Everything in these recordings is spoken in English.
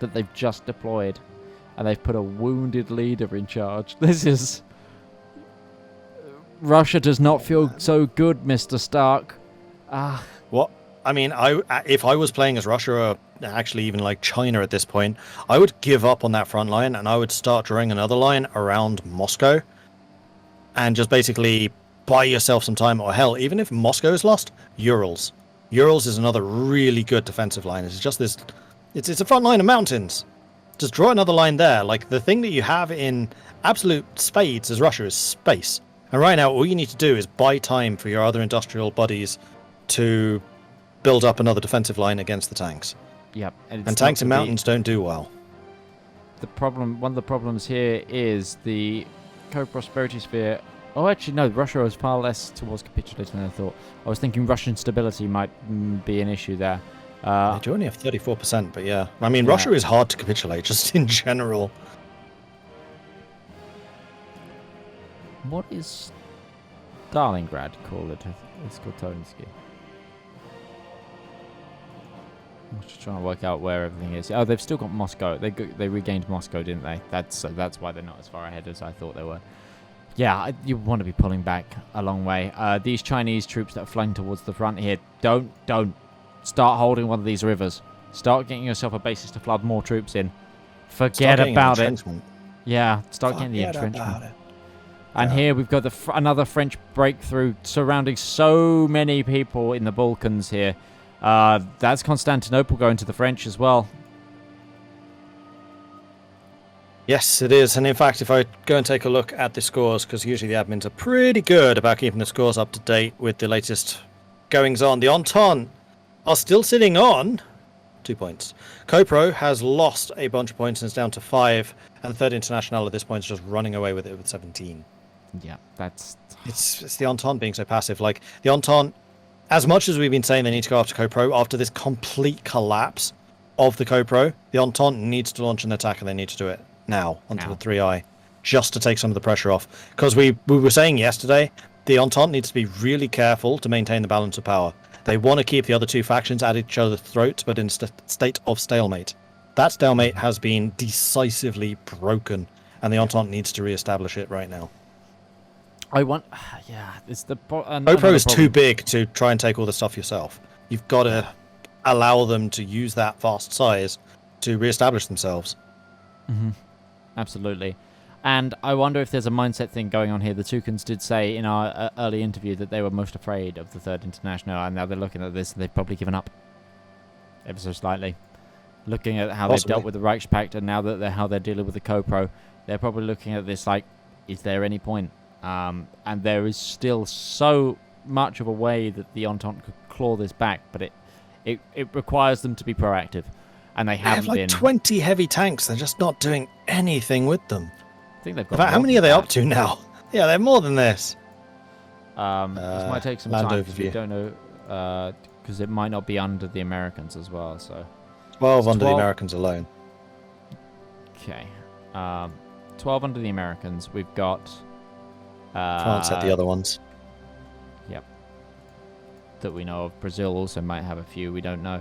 that they've just deployed, and they've put a wounded leader in charge. This is... Russia does not feel so good, Mr. Stark. What? I mean, if I was playing as Russia, or actually even like China at this point, I would give up on that front line and I would start drawing another line around Moscow and just basically buy yourself some time. Or hell, even if Moscow is lost, Urals. Urals is another really good defensive line. It's just this... It's a front line of mountains. Just draw another line there. Like, the thing that you have in absolute spades as Russia is space. And right now, all you need to do is buy time for your other industrial buddies to build up another defensive line against the tanks. Yep. And tanks in mountains don't do well. One of the problems here is the co-prosperity sphere. Oh, actually, no, Russia was far less towards capitulating than I thought. I was thinking Russian stability might be an issue there. They do only have 34%, but yeah. I mean, Russia is hard to capitulate, just in general. What is Stalingrad called? It's called Toninsky. I'm just trying to work out where everything is. Oh, they've still got Moscow. They regained Moscow, didn't they? That's why they're not as far ahead as I thought they were. Yeah, you want to be pulling back a long way. These Chinese troops that are flying towards the front here, don't start holding one of these rivers. Start getting yourself a basis to flood more troops in. Forget about it. Yeah, start getting the entrenchment. And here we've got another French breakthrough surrounding so many people in the Balkans here. That's Constantinople going to the French as well. Yes, it is. And in fact, if I go and take a look at the scores, because usually the admins are pretty good about keeping the scores up to date with the latest goings on. The Entente are still sitting on 2 points. CoPro has lost a bunch of points and is down to 5. And the Third International at this point is just running away with it with 17. Yeah, that's... It's the Entente being so passive. Like, the Entente, as much as we've been saying they need to go after CoPro, after this complete collapse of the CoPro, the Entente needs to launch an attack and they need to do it now onto the 3i, just to take some of the pressure off. Because we were saying yesterday, the Entente needs to be really careful to maintain the balance of power. They want to keep the other two factions at each other's throats, but in a state of stalemate. That stalemate has been decisively broken, and the Entente needs to re-establish it right now. It's the... CoPro is too big to try and take all the stuff yourself. You've got to allow them to use that vast size to re-establish themselves. Mm-hmm. Absolutely. And I wonder if there's a mindset thing going on here. The Toucans did say in our early interview that they were most afraid of the Third International, and now they're looking at this and they've probably given up ever so slightly. Looking at how they've dealt with the Reichspakt and now that how they're dealing with the CoPro, they're probably looking at this like, is there any point? And there is still so much of a way that the Entente could claw this back, but it requires them to be proactive, and they haven't been. 20 heavy tanks. They're just not doing anything with them. I think they've got. In fact, how many are they up to now? Yeah, they're more than this. This might take some time because we don't know, because it might not be under the Americans as well. So 12 under the Americans alone. Okay, 12 under the Americans. We've got. France had the other ones. Yep. That we know of. Brazil also might have a few. We don't know.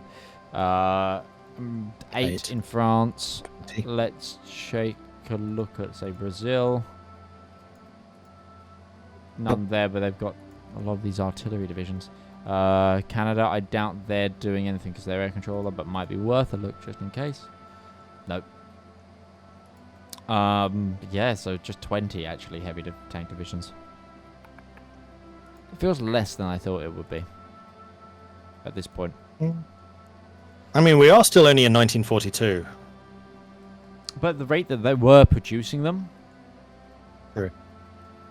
8 in France. Let's take a look at, say, Brazil. None there, but they've got a lot of these artillery divisions. Canada, I doubt they're doing anything because they're air controller, but might be worth a look just in case. Nope. Yeah, so just 20 actually heavy tank divisions. It feels less than I thought it would be at this point. I mean, we are still only in 1942. But the rate that they were producing them... True.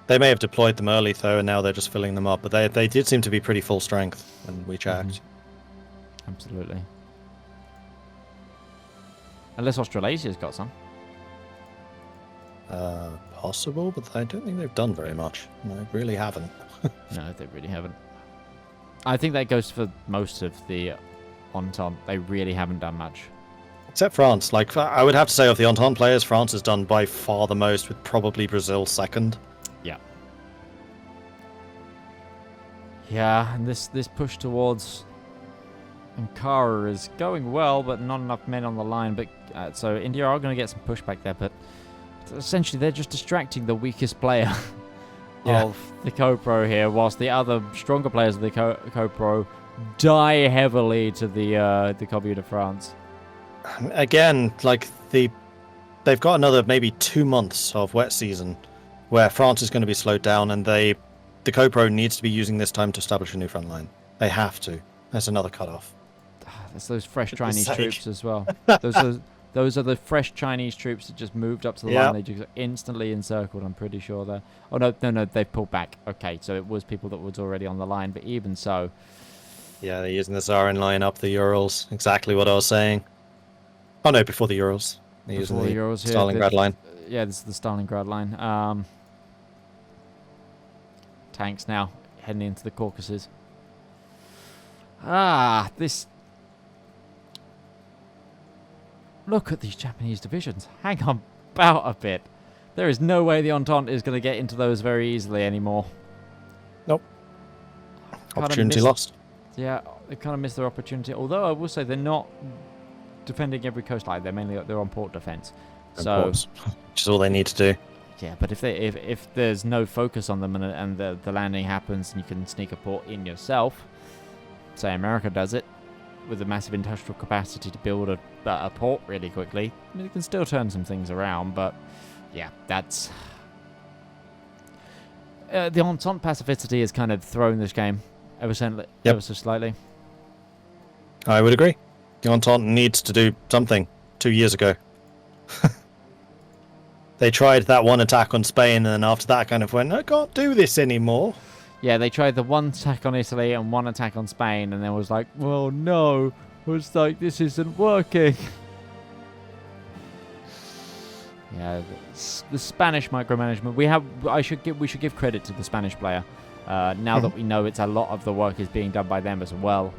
They may have deployed them early, though, and now they're just filling them up. But they did seem to be pretty full strength when we checked. Absolutely. Unless Australasia's got some. Possible, but I don't think they've done very much. No, they really haven't. No, they really haven't. I think that goes for most of the Entente. They really haven't done much. Except France. Like, I would have to say of the Entente players, France has done by far the most, with probably Brazil second. Yeah. Yeah, and this push towards... Ankara is going well, but not enough men on the line. But so India are going to get some pushback there, but essentially they're just distracting the weakest player of the Co-Pro here, whilst the other stronger players of the Co-Pro die heavily to the Commune de France. Again, like they've got another maybe 2 months of wet season where France is going to be slowed down, and the Co-Pro needs to be using this time to establish a new front line. They have to. That's another cut-off. There's those fresh Chinese troops as well. Those are the fresh Chinese troops that just moved up to the line. They just instantly encircled, I'm pretty sure there. Oh, no, they've pulled back. Okay, so it was people that was already on the line, but even so. Yeah, they're using the Zarin line up the Urals. Exactly what I was saying. Oh, no, before the Urals. They're using the Urals here, Stalingrad line. Yeah, this is the Stalingrad line. Tanks now heading into the Caucasus. This... Look at these Japanese divisions. Hang on about a bit. There is no way the Entente is going to get into those very easily anymore. Nope. Opportunity lost. Yeah, they kind of missed their opportunity. Although I will say they're not defending every coastline. They're on port defense. So, which is all they need to do. Yeah, but if there's no focus on them and the landing happens and you can sneak a port in yourself, say America does it, with a massive industrial capacity to build a port really quickly, I mean, it can still turn some things around, but yeah, that's... the Entente pacificity has kind of thrown this game ever so slightly. I would agree. The Entente needs to do something 2 years ago. They tried that one attack on Spain, and then after that kind of went, I can't do this anymore. Yeah, they tried the one attack on Italy and one attack on Spain, and then was like, well, no. It's like, this isn't working. Yeah, the Spanish micromanagement. We should give credit to the Spanish player. Now that we know it's a lot of the work is being done by them as well.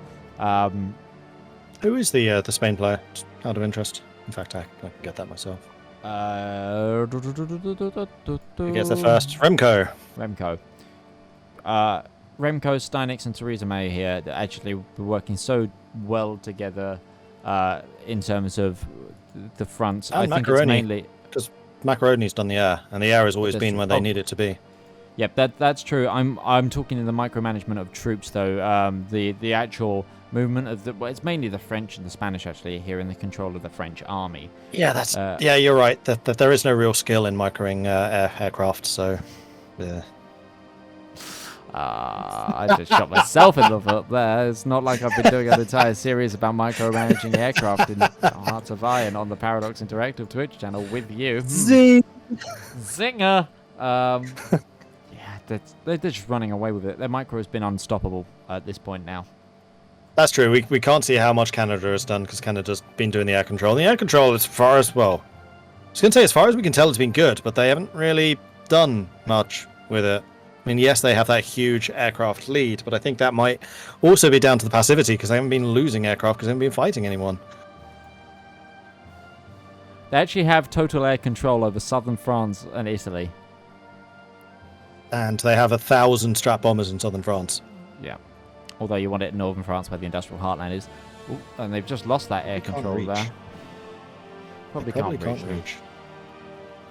Who is the Spain player? Just out of interest. In fact, I can get that myself. Who gets there first? Remco. Remco, Steinix, and Theresa May here that actually were working so well together in terms of the front. And I think it's mainly because Macaroni's done the air, and the air has always been where they need it to be. Yep, that's true. I'm talking in the micromanagement of troops though. The actual movement of it's mainly the French and the Spanish actually here in the control of the French army. Yeah, that's yeah. You're right. That there is no real skill in microing aircraft. So yeah. I just shot myself in the foot there. It's not like I've been doing an entire series about micromanaging aircraft in Hearts of Iron on the Paradox Interactive Twitch channel with you. Zing! Zinger! Yeah, they're just running away with it. Their micro has been unstoppable at this point now. That's true. We can't see how much Canada has done because Canada's been doing the air control. The air control, as far as, well, I was going to say as far as we can tell, it's been good, but they haven't really done much with it. I mean, yes, they have that huge aircraft lead, but I think that might also be down to the passivity because they haven't been losing aircraft because they haven't been fighting anyone. They actually have total air control over southern France and Italy. And they have 1,000 strat bombers in southern France. Yeah. Although you want it in northern France where the industrial heartland is. Ooh, and they've just lost that air control there. Probably can't reach.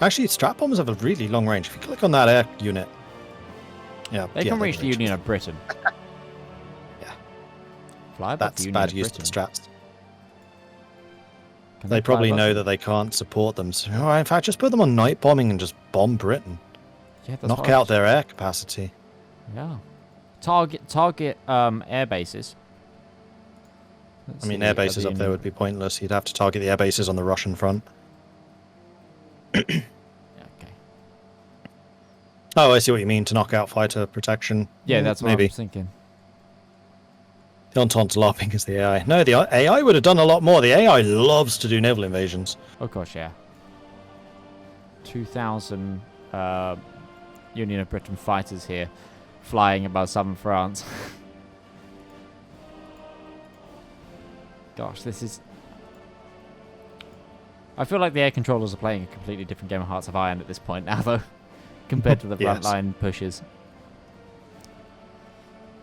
Actually, strat bombers have a really long range. If you click on that air unit, yeah, they can reach the Union of Britain. Yeah, fly that's bad use of the strats. They probably know that they can't support them. So, in fact, just put them on night bombing and just bomb Britain. Yeah, knock out their air capacity. Yeah, target air bases. I mean, air bases up there would be pointless. You'd have to target the air bases on the Russian front. Okay. Oh, I see what you mean, to knock out fighter protection. Yeah, that's what maybe. I was thinking. The Entente's laughing because the AI. No, the AI would have done a lot more. The AI loves to do naval invasions. Oh gosh, yeah. 2,000 Union of Britain fighters here, flying above southern France. Gosh, this is... I feel like the air controllers are playing a completely different game of Hearts of Iron at this point now, though, compared to the frontline pushes.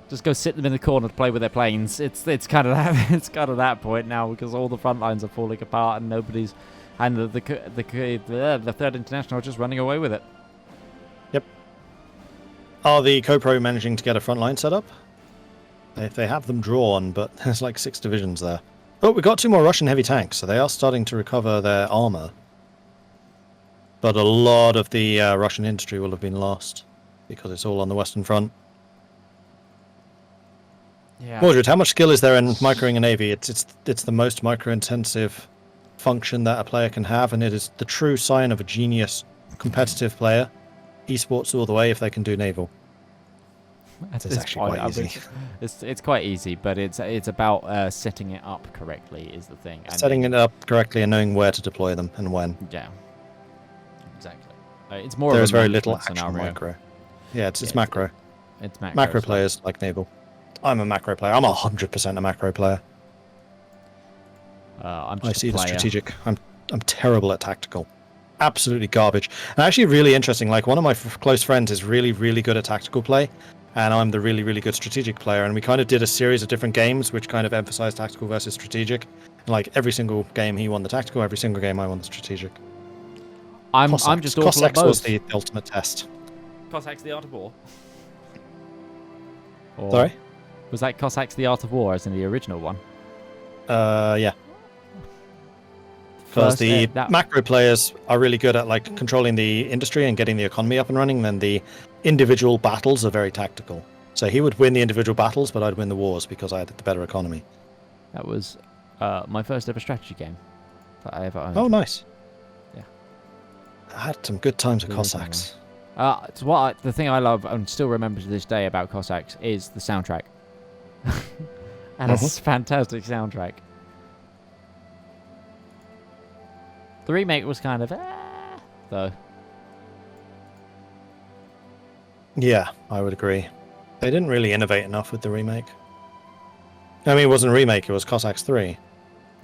Just go sit them in the corner to play with their planes. It's kind of that it's kind of that point now because all the front lines are falling apart and nobody's and the third international are just running away with it. Yep. Are the Co-Pro managing to get a front line set up? They have them drawn, but there's like 6 divisions there. Oh, we got 2 more Russian heavy tanks, so they are starting to recover their armor. But a lot of the Russian industry will have been lost because it's all on the Western Front. Yeah. Mordred, how much skill is there in microing a navy? It's the most micro-intensive function that a player can have, and it is the true sign of a genius competitive player. Esports all the way if they can do naval. It's actually quite easy. It's quite easy, but it's about setting it up correctly is the thing. And setting it up correctly and knowing where to deploy them and when. Yeah. Exactly. It's more. There's of a very little management actual scenario. micro. Yeah, it's macro. It's macro. Macro so- players like naval. I'm a macro player. I'm 100% a macro player. I'm I just see a the player. strategic. I'm terrible at tactical. Absolutely garbage. And actually really interesting. Like one of my close friends is really, really good at tactical play, and I'm the really, really good strategic player. And we kind of did a series of different games which kind of emphasized tactical versus strategic. And like every single game he won the tactical, every single game I won the strategic. I'm Cossacks. just awful at Cossacks was both. the ultimate test. Cossacks the Art of War. Or Sorry? Was that Cossacks the Art of War as in the original one? Yeah. Because First, the that- macro players are really good at like controlling the industry and getting the economy up and running, then the individual battles are very tactical. So he would win the individual battles, but I'd win the wars because I had the better economy. That was my first ever strategy game that I ever owned. Oh, nice. Yeah. I had some good times with Really fun Cossacks. It's the thing I love and still remember to this day about Cossacks is the soundtrack. And it's a fantastic soundtrack. The remake was kind of though. Yeah, I would agree. They didn't really innovate enough with the remake. I mean, it wasn't a remake, it was Cossacks 3.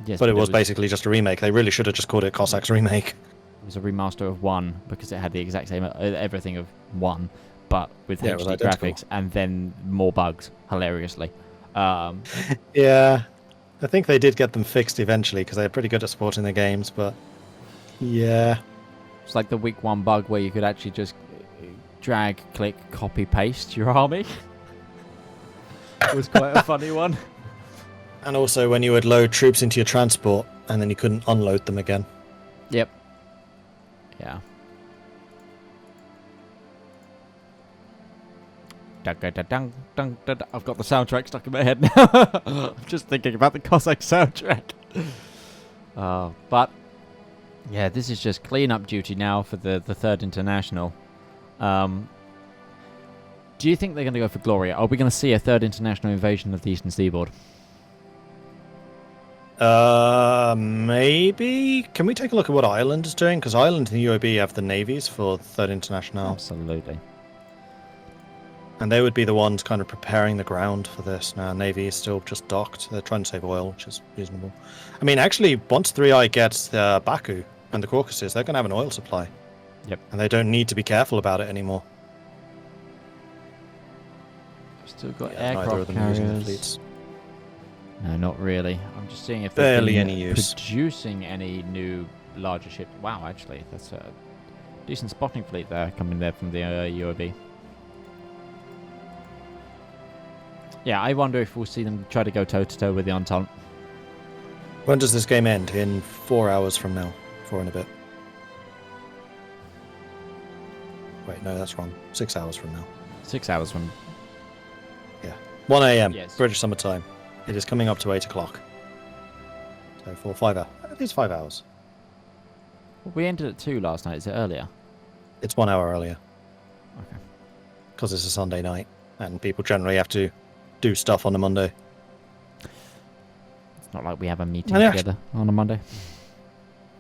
Yes, But it was basically just a remake. They really should have just called it Cossacks Remake. It was a remaster of 1 because it had the exact same everything of 1, but with Yeah, it was HD identical. graphics and then more bugs, hilariously. Yeah, I think they did get them fixed eventually because they're pretty good at supporting their games, but yeah. It's like the week 1 bug where you could actually just drag, click, copy, paste your army. It was quite a funny one. And also when you would load troops into your transport and then you couldn't unload them again. Yep. Yeah. I've got the soundtrack stuck in my head now. I'm just thinking about the Cossack soundtrack. But yeah, this is just clean-up duty now for the Third International. Do you think they're going to go for glory? Are we going to see a Third International invasion of the Eastern Seaboard? Maybe. Can we take a look at what Ireland is doing? Because Ireland and the UAB have the navies for Third International. Absolutely. And they would be the ones kind of preparing the ground for this. Now, Navy is still just docked. They're trying to save oil, which is reasonable. I mean, actually, once 3i gets Baku and the Caucasus, they're going to have an oil supply. Yep. And they don't need to be careful about it anymore. Still got Neither of aircraft them are using the carriers. fleets. No, not really. I'm just seeing if they're Barely any use. producing any new larger ships. Wow, actually, that's a decent spotting fleet there coming there from the UAB. Yeah, I wonder if we'll see them try to go toe-to-toe with the Entente. When does this game end? In 4 hours from now. 4 and a bit. Wait, no, that's wrong. 6 hours from now. 6 hours from... 1 a.m. Yes. British summer time. It is coming up to 8 o'clock. So for 5 hours. It is 5 hours. We ended at 2 last night. Is it earlier? It's 1 hour earlier. Okay. Because it's a Sunday night. And people generally have to do stuff on a Monday. It's not like we have a meeting Yeah. together on a Monday.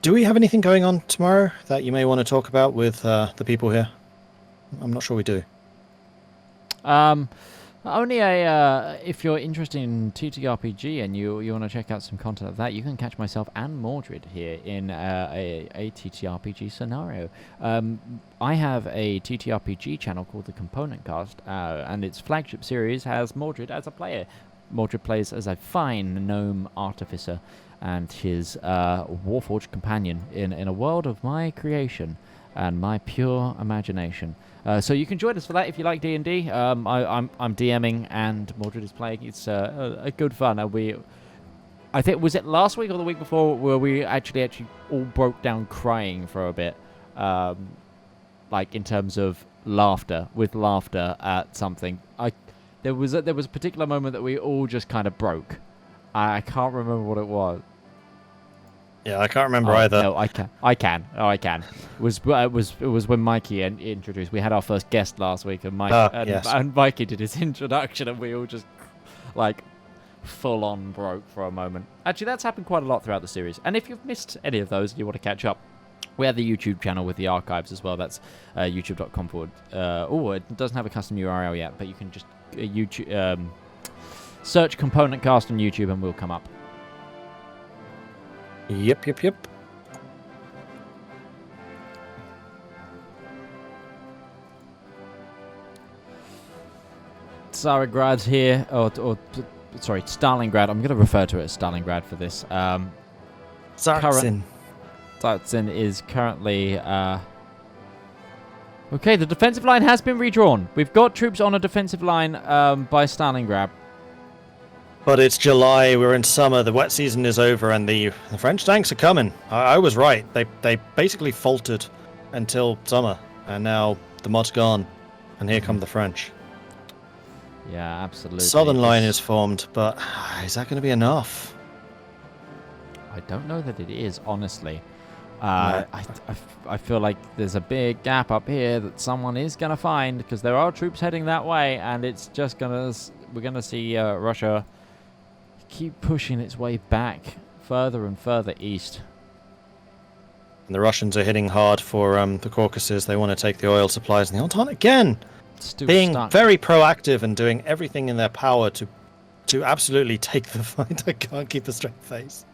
Do we have anything going on tomorrow that you may want to talk about with the people here? I'm not sure we do. Only if you're interested in TTRPG and you want to check out some content of that, you can catch myself and Mordred here in a TTRPG scenario. I have a TTRPG channel called the Component Cast, and its flagship series has Mordred as a player. Mordred plays as a fine gnome artificer and his warforged companion in a world of my creation and my pure imagination. So you can join us for that if you like D&D. I'm DMing and Mordred is playing. It's a good fun. I think, was it last week or the week before where we actually all broke down crying for a bit, like in terms of laughter at something. There was a particular moment that we all just kind of broke. I can't remember what it was. Yeah, I can't remember either. No, I can. It was when Mikey introduced. We had our first guest last week, and and Mikey did his introduction, and we all just like full on broke for a moment. Actually, that's happened quite a lot throughout the series. And if you've missed any of those and you want to catch up, we have the YouTube channel with the archives as well. That's youtube.com/. It doesn't have a custom URL yet, but you can just YouTube search Component Cast on YouTube, and we'll come up. Yep. Tsarigrad's here, sorry, Stalingrad. I'm going to refer to it as Stalingrad for this. Tsaritsyn is currently... Okay, the defensive line has been redrawn. We've got troops on a defensive line by Stalingrad. But it's July, we're in summer, the wet season is over, and the French tanks are coming. I was right. They basically faltered until summer, and now the mud's gone, and here come the French. Yeah, absolutely. Southern line is formed, but is that going to be enough? I don't know that it is, honestly. I feel like there's a big gap up here that someone is going to find, because there are troops heading that way, and it's just we're going to see Russia keep pushing its way back further and further east. And the Russians are hitting hard for the Caucasus. They want to take the oil supplies, and the Entente again being very proactive and doing everything in their power to absolutely take the fight. I can't keep a straight face.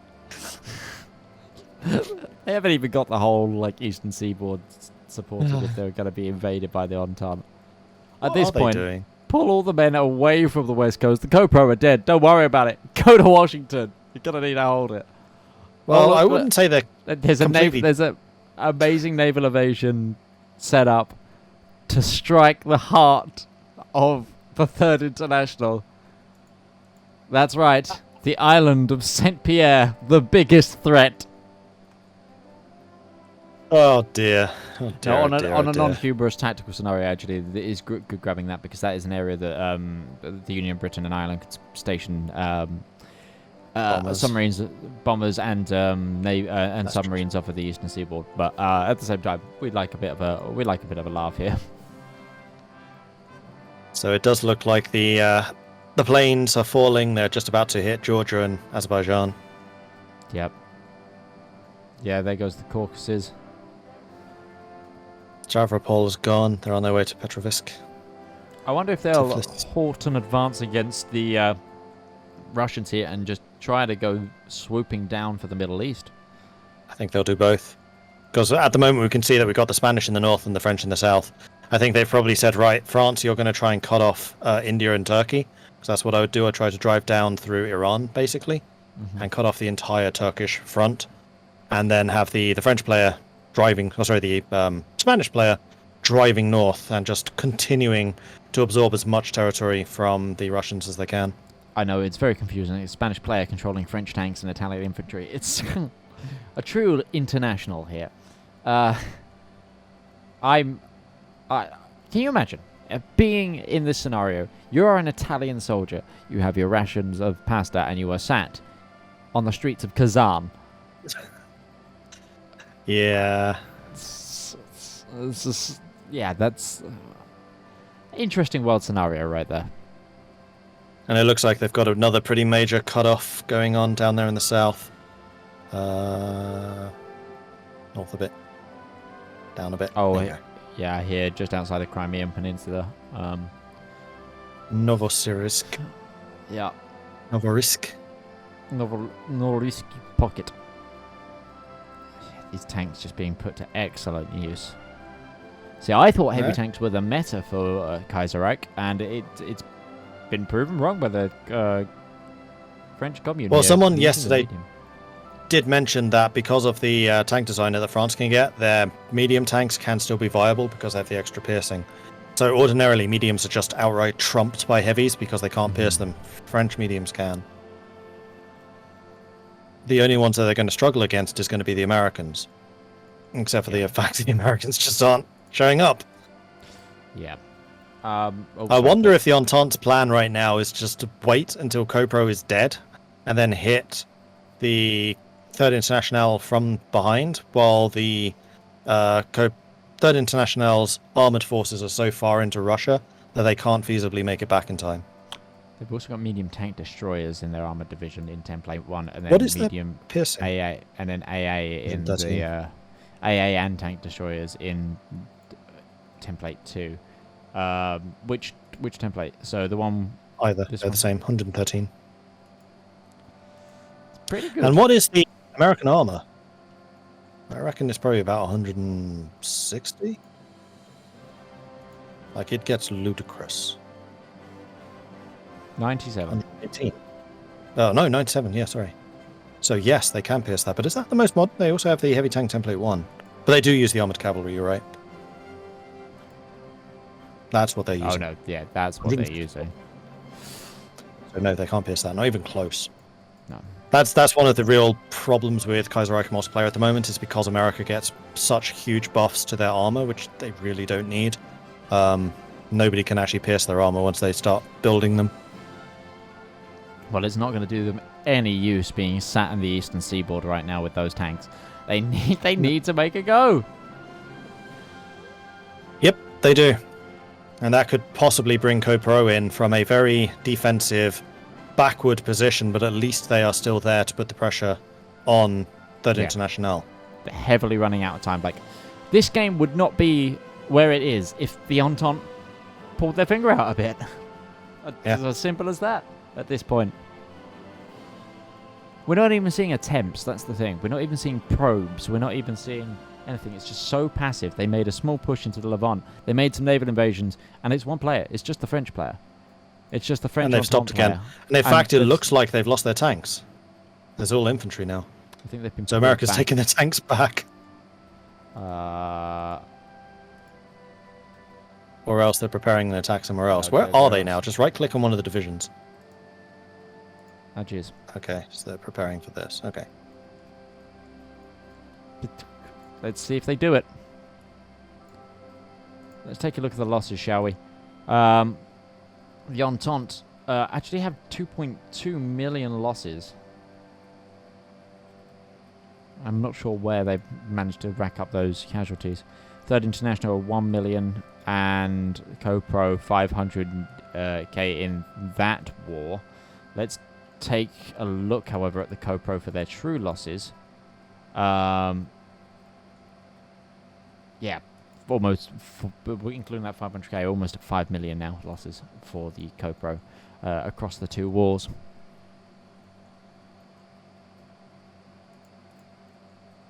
They haven't even got the whole Eastern Seaboard supported if they're going to be invaded by the Entente. At this point, pull all the men away from the West Coast. The CoPro are dead. Don't worry about it. Go to Washington. You're going to need to hold it. Well, I wouldn't say that there's an amazing naval evasion set up to strike the heart of the Third International. That's right. The island of Saint Pierre, the biggest threat. Oh dear. On a non-humorous tactical scenario, actually, it is good grabbing that, because that is an area that the Union of Britain and Ireland could station submarines, bombers, and submarines off of the Eastern Seaboard. But at the same time, we'd like a bit of a laugh here. So it does look like the planes are falling. They're just about to hit Georgia and Azerbaijan. Yep. Yeah, there goes the Caucasus. Stavropol is gone. They're on their way to Petrovisk. I wonder if they'll halt an advance against the Russians here and just try to go swooping down for the Middle East. I think they'll do both. Because at the moment we can see that we've got the Spanish in the north and the French in the south. I think they've probably said, right, France, you're going to try and cut off India and Turkey. Because that's what I would do. I'd try to drive down through Iran, basically, and cut off the entire Turkish front. And then have the French player the Spanish player driving north and just continuing to absorb as much territory from the Russians as they can. I know, it's very confusing. It's a Spanish player controlling French tanks and Italian infantry. It's a true international here. Can you imagine being in this scenario? You're an Italian soldier. You have your rations of pasta, and you are sat on the streets of Kazan. Yeah. That's interesting world scenario right there. And it looks like they've got another pretty major cutoff going on down there in the south. North a bit. Down a bit. Oh, yeah, here, just outside the Crimean Peninsula. Novosibirsk. Yeah. Novorisk. Norilsk pocket. These tanks just being put to excellent use. See, I thought heavy tanks were the meta for Kaiserreich, and it's been proven wrong by the French Commune. Well, someone yesterday did mention that because of the tank designer that France can get, their medium tanks can still be viable because they have the extra piercing. So ordinarily, mediums are just outright trumped by heavies because they can't pierce them. French mediums can. The only ones that they're going to struggle against is going to be the Americans. Except for the fact that the Americans just aren't showing up. Yeah. I wonder if the Entente's plan right now is just to wait until Copro is dead and then hit the Third International from behind while the Third International's armored forces are so far into Russia that they can't feasibly make it back in time. They've also got medium tank destroyers in their armored division in template 1, and then what is medium piercing? AA, and then AA in the AA and tank destroyers in template 2. Which template? So the one either they're the same, 113. It's pretty good. And what is the American armor? I reckon it's probably about 160. Like it gets ludicrous. 97. 118. Oh no, 97. Yeah, sorry. So yes, they can pierce that. But is that the most modern? They also have the heavy tank template 1, but they do use the armored cavalry. You're right. That's what they're using. Oh no, yeah, that's what they're using. So no, they can't pierce that. Not even close. No. That's one of the real problems with Kaiserreich multiplayer at the moment, is because America gets such huge buffs to their armor, which they really don't need. Nobody can actually pierce their armor once they start building them. Well, it's not going to do them any use being sat in the eastern seaboard right now with those tanks. They need to make a go. Yep, they do. And that could possibly bring Copro in from a very defensive, backward position, but at least they are still there to put the pressure on Third International. They're heavily running out of time. Like, this game would not be where it is if the Entente pulled their finger out a bit. It's as simple as that at this point. We're not even seeing attempts, that's the thing. We're not even seeing probes. We're not even seeing anything. It's just so passive. They made a small push into the Levant. They made some naval invasions, and it's one player. It's just the French player. It's just the French and they've Entente stopped again. player. And in fact, it looks like they've lost their tanks. There's all infantry now. I think they've been. So America's taking their tanks back. Or else they're preparing an attack somewhere else. Where are they now? Just right-click on one of the divisions. Oh, jeez. Okay, so they're preparing for this. Okay. Let's see if they do it. Let's take a look at the losses, shall we? The Entente actually have 2.2 million losses. I'm not sure where they've managed to rack up those casualties. Third International 1 million and CoPro 500k in that war. Let's take a look, however, at the CoPro for their true losses. Yeah, almost, including that 500k, almost 5 million now losses for the CoPro across the two wars.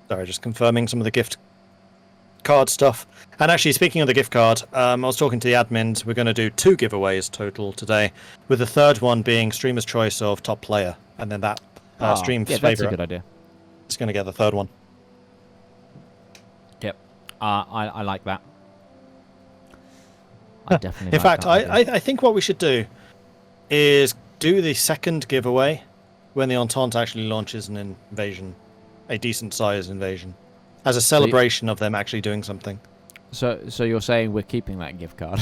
Sorry, just confirming some of the gift card stuff. And actually, speaking of the gift card, I was talking to the admins. We're going to do 2 giveaways total today, with the third one being streamer's choice of top player, and then that stream's favorite. That's a good idea. It's going to get the third one. Yep, I like that. I definitely. In fact, I think what we should do is do the second giveaway when the Entente actually launches an invasion, a decent sized invasion, as a celebration of them actually doing something. So you're saying we're keeping that gift card?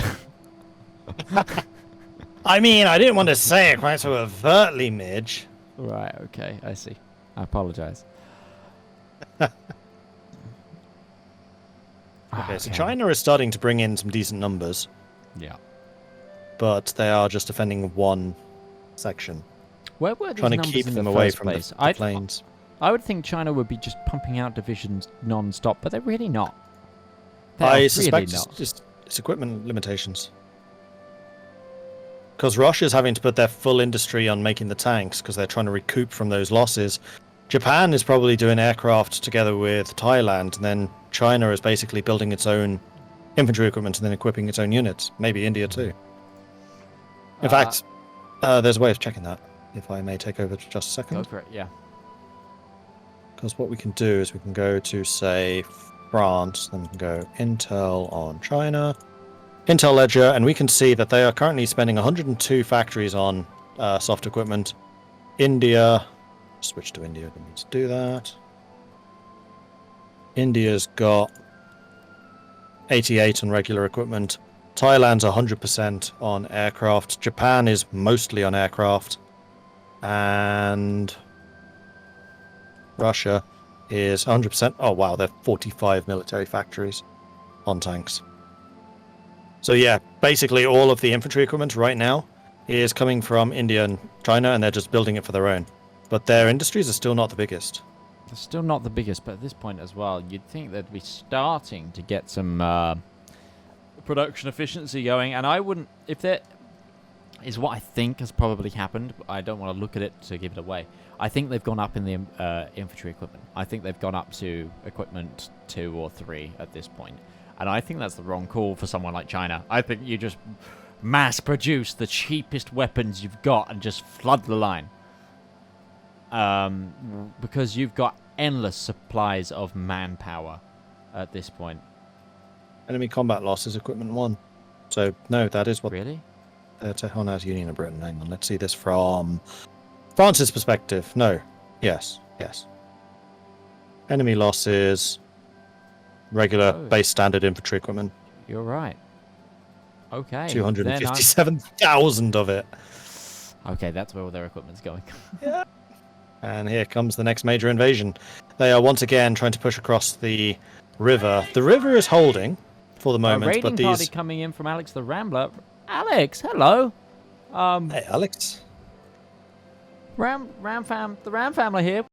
I mean, I didn't want to say it quite so overtly, Midge. Right, okay, I see. I apologize. Okay, so China is starting to bring in some decent numbers. Yeah. But they are just defending one section. Where were these trying to numbers keep in them the away first from place? the planes. I would think China would be just pumping out divisions non-stop, but they're really not. I suspect it's equipment limitations. because Russia's having to put their full industry on making the tanks because they're trying to recoup from those losses. Japan is probably doing aircraft together with Thailand, and then China is basically building its own infantry equipment and then equipping its own units. Maybe India too. In fact, there's a way of checking that, if I may take over for just a second. Go for it, yeah. Because what we can do is we can go to, say, France, then we can go Intel on China, Intel Ledger, and we can see that they are currently spending 102 factories on soft equipment. India, switch to India, we need to do that. India's got 88 on regular equipment. Thailand's 100% on aircraft. Japan is mostly on aircraft. And Russia is 100%. Oh, wow, they're 45 military factories on tanks. So, yeah, basically all of the infantry equipment right now is coming from India and China, and they're just building it for their own. But their industries are still not the biggest. They're still not the biggest, but at this point as well, you'd think they'd be starting to get some production efficiency going. And I wouldn't, if there is what I think has probably happened, but I don't want to look at it to give it away. I think they've gone up in the infantry equipment. I think they've gone up to equipment 2 or 3 at this point. And I think that's the wrong call for someone like China. I think you just mass produce the cheapest weapons you've got and just flood the line. Because you've got endless supplies of manpower at this point. Enemy combat losses, equipment 1. So, no, that is what... Really? Tehran has Union of Britain. Hang on, let's see this from France's perspective. No. Yes. Yes. Enemy losses, regular base standard infantry equipment. You're right. Okay. 257,000 of it. Okay, that's where all their equipment's going. Yeah. And here comes the next major invasion. They are once again trying to push across the river. The river is holding for the moment, raiding but these... party coming in from Alex the Rambler. Alex, hello. Hey, Alex. The Ram family here.